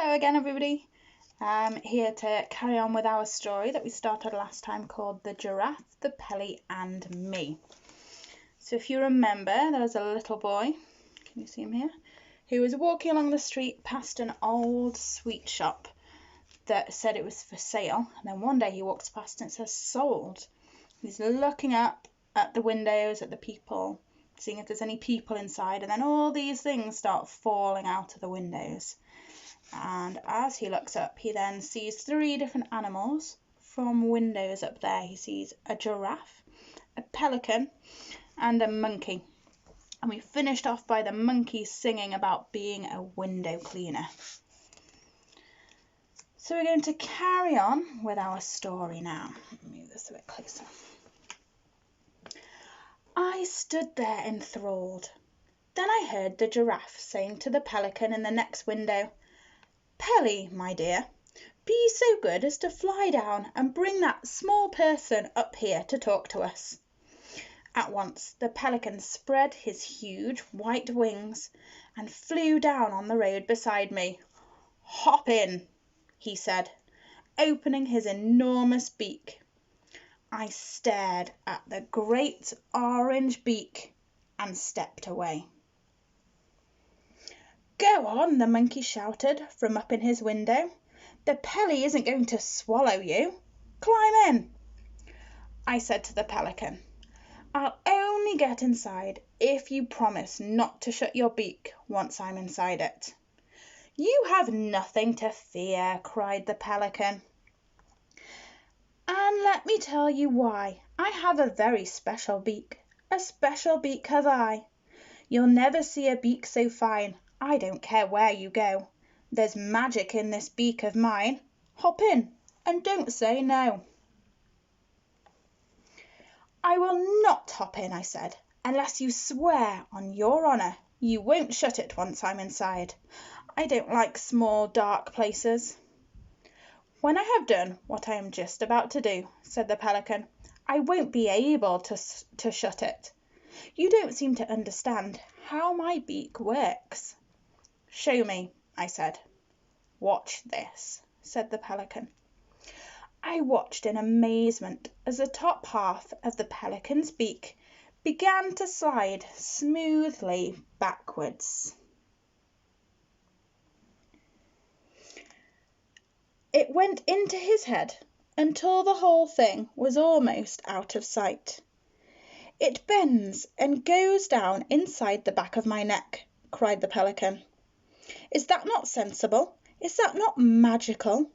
Hello again, everybody. I'm here to carry on with our story that we started last time called The Giraffe, the Pelly and Me. So if you remember, there was a little boy, can you see him here, who was walking along the street past an old sweet shop that said it was for sale. And then one day he walks past and it says sold. He's looking up at the windows, at the people, seeing if there's any people inside, and then all these things start falling out of the windows. And as he looks up, he then sees three different animals from windows up there. He sees a giraffe, a pelican, and a monkey. And we finished off by the monkey singing about being a window cleaner. So we're going to carry on with our story now. Move this a bit closer. I stood there enthralled. Then I heard the giraffe saying to the pelican in the next window, "Pelly, my dear, be so good as to fly down and bring that small person up here to talk to us." At once the pelican spread his huge white wings and flew down on the road beside me. "Hop in," he said, opening his enormous beak. I stared at the great orange beak and stepped away. "Go on," the monkey shouted from up in his window. "The pelly isn't going to swallow you. Climb in." I said to the pelican, "I'll only get inside if you promise not to shut your beak once I'm inside it." "You have nothing to fear," cried the pelican. "And let me tell you why. I have a very special beak. A special beak have I. You'll never see a beak so fine. I don't care where you go. There's magic in this beak of mine. Hop in and don't say no." "I will not hop in," I said, "unless you swear on your honour you won't shut it once I'm inside. I don't like small dark places." "When I have done what I am just about to do," said the pelican, "I won't be able to shut it. You don't seem to understand how my beak works." "Show me," I said. "Watch this," said the pelican. I watched in amazement as the top half of the pelican's beak began to slide smoothly backwards. It went into his head until the whole thing was almost out of sight. "It bends and goes down inside the back of my neck," cried the pelican. "Is that not sensible? Is that not magical?"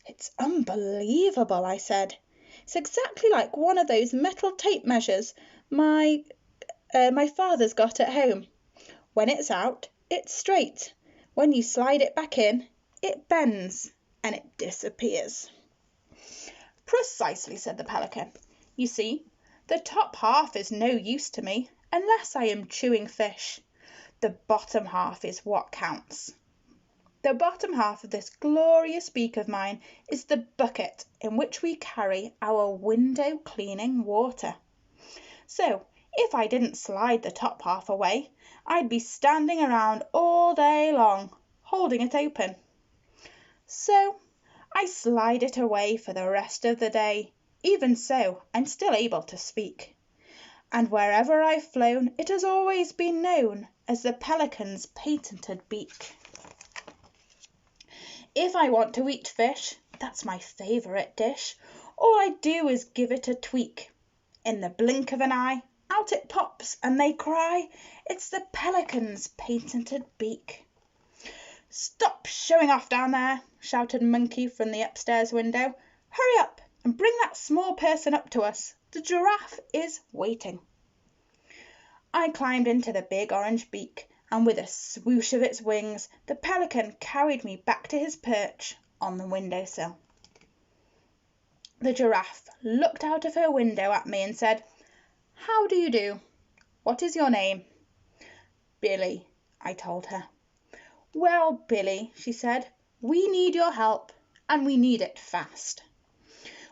"It's unbelievable," I said. "It's exactly like one of those metal tape measures my father's got at home. When it's out, it's straight. When you slide it back in, it bends and it disappears." "Precisely," said the pelican. "You see, the top half is no use to me unless I am chewing fish. The bottom half is what counts. The bottom half of this glorious beak of mine is the bucket in which we carry our window cleaning water. So if I didn't slide the top half away, I'd be standing around all day long, holding it open. So I slide it away for the rest of the day. Even so, I'm still able to speak. And wherever I've flown, it has always been known as the pelican's patented beak. If I want to eat fish, that's my favourite dish, all I do is give it a tweak. In the blink of an eye, out it pops and they cry, it's the pelican's patented beak." "Stop showing off down there," shouted Monkey from the upstairs window. "Hurry up and bring that small person up to us. The giraffe is waiting." I climbed into the big orange beak, and with a swoosh of its wings, the pelican carried me back to his perch on the windowsill. The giraffe looked out of her window at me and said, "How do you do? What is your name?" "Billy," I told her. "Well, Billy," she said, "we need your help, and we need it fast.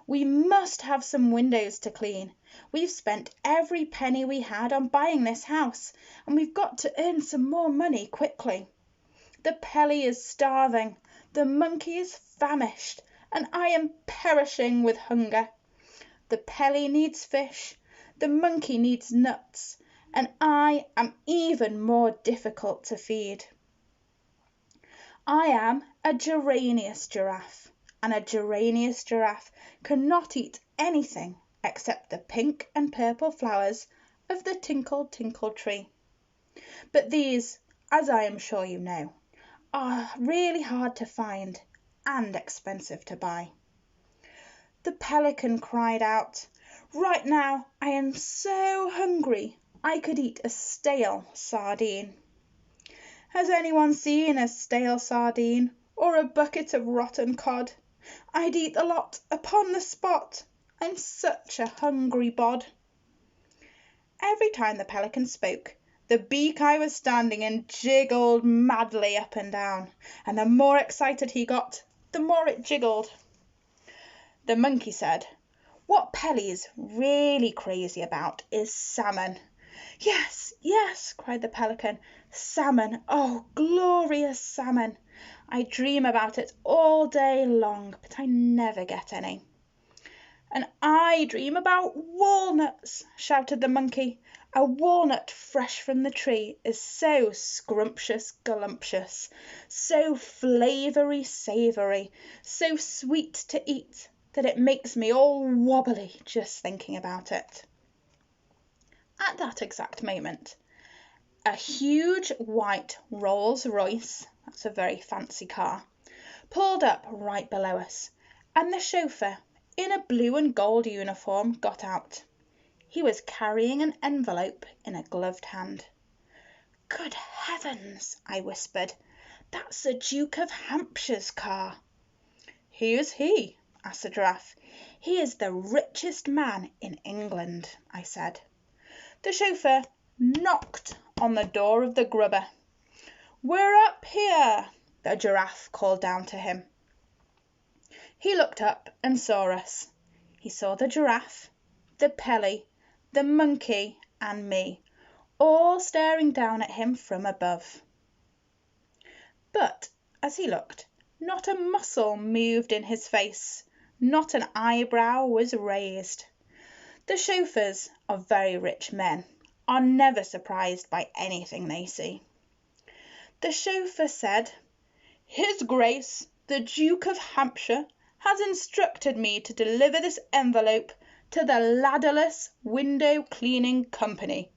We must have some windows to clean. We've spent every penny we had on buying this house, and we've got to earn some more money quickly. The Pelly is starving, the monkey is famished, and I am perishing with hunger. The Pelly needs fish, the monkey needs nuts, and I am even more difficult to feed. I am a geranious giraffe, and a geranious giraffe cannot eat anything except the pink and purple flowers of the tinkle tinkle tree. But these, as I am sure you know, are really hard to find and expensive to buy. The pelican cried out, "Right now I am so hungry I could eat a stale sardine." Has anyone seen a stale sardine or a bucket of rotten cod? I'd eat the lot upon the spot. I'm such a hungry bod. Every time the pelican spoke, the beak I was standing in jiggled madly up and down, and the more excited he got, the more it jiggled. The monkey said, "What Pelly's really crazy about is salmon." "Yes, yes," cried the pelican, "salmon, oh, glorious salmon! I dream about it all day long, but I never get any." "And I dream about walnuts," shouted the monkey. "A walnut fresh from the tree is so scrumptious galumptious, so flavoury savoury, so sweet to eat, that it makes me all wobbly just thinking about it." At that exact moment, a huge white Rolls-Royce, that's a very fancy car, pulled up right below us, and the chauffeur, in a blue and gold uniform, got out. He was carrying an envelope in a gloved hand. "Good heavens," I whispered, "that's the Duke of Hampshire's car." "Who is he?" asked the giraffe. "He is the richest man in England," I said. The chauffeur knocked on the door of the grubber. "We're up here," the giraffe called down to him. He looked up and saw us. He saw the giraffe, the Pelly, the monkey, and me, all staring down at him from above. But as he looked, not a muscle moved in his face, not an eyebrow was raised. The chauffeurs of very rich men are never surprised by anything they see. The chauffeur said, "His Grace, the Duke of Hampshire, has instructed me to deliver this envelope to the Ladderless Window Cleaning Company."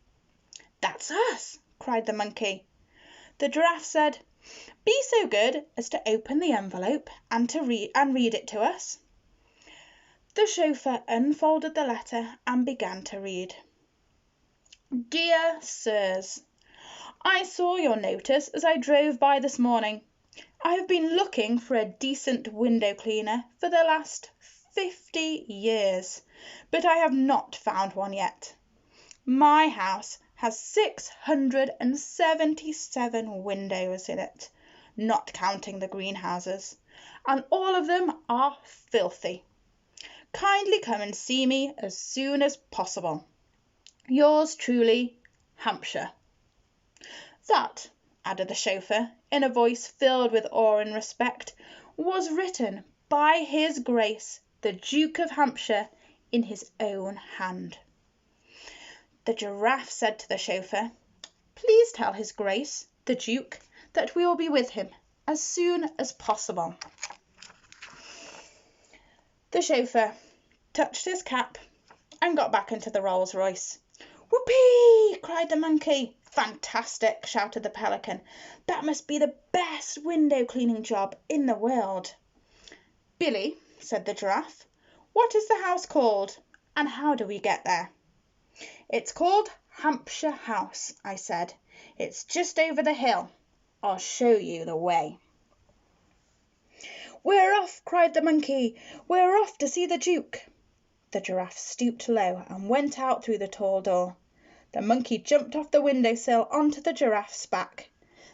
"That's us!" cried the monkey. The giraffe said, "Be so good as to open the envelope and read it to us." The chauffeur unfolded the letter and began to read. "Dear Sirs, I saw your notice as I drove by this morning. I have been looking for a decent window cleaner for the last 50 years, but I have not found one yet. My house has 677 windows in it, not counting the greenhouses, and all of them are filthy. Kindly come and see me as soon as possible. Yours truly, Hampshire." That, added the chauffeur, in a voice filled with awe and respect, was written by His Grace, the Duke of Hampshire, in his own hand. The giraffe said to the chauffeur, "Please tell His Grace, the Duke, that we will be with him as soon as possible." The chauffeur touched his cap and got back into the Rolls-Royce. "Whoopee!" cried the monkey. "Fantastic!" shouted the pelican. "That must be the best window cleaning job in the world." "Billy," said the giraffe, "what is the house called, and how do we get there?" "It's called Hampshire House," I said. "It's just over the hill. I'll show you the way." "We're off!" cried the monkey. "We're off to see the Duke." The giraffe stooped low and went out through the tall door. The monkey jumped off the window sill onto the giraffe's back.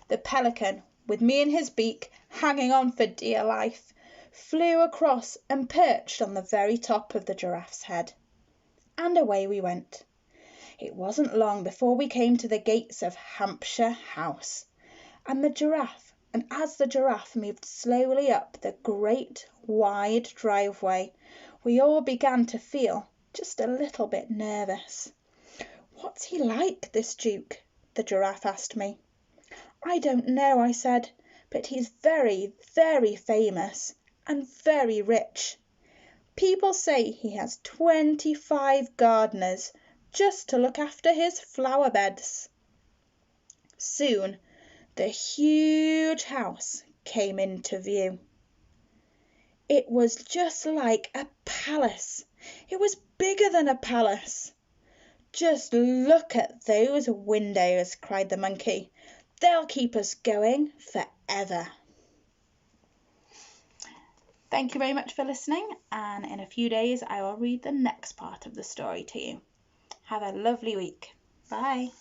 The pelican, with me in his beak, hanging on for dear life, flew across and perched on the very top of the giraffe's head. And away we went. It wasn't long before we came to the gates of Hampshire House, and the giraffe And as the giraffe moved slowly up the great wide driveway, we all began to feel just a little bit nervous. "What's he like, this Duke?" the giraffe asked me. "I don't know," I said, "but he's very, very famous and very rich. People say he has 25 gardeners just to look after his flower beds." Soon the huge house came into view. It was just like a palace. It was bigger than a palace. "Just look at those windows," cried the monkey. "They'll keep us going forever." Thank you very much for listening, and in a few days I will read the next part of the story to you. Have a lovely week. Bye.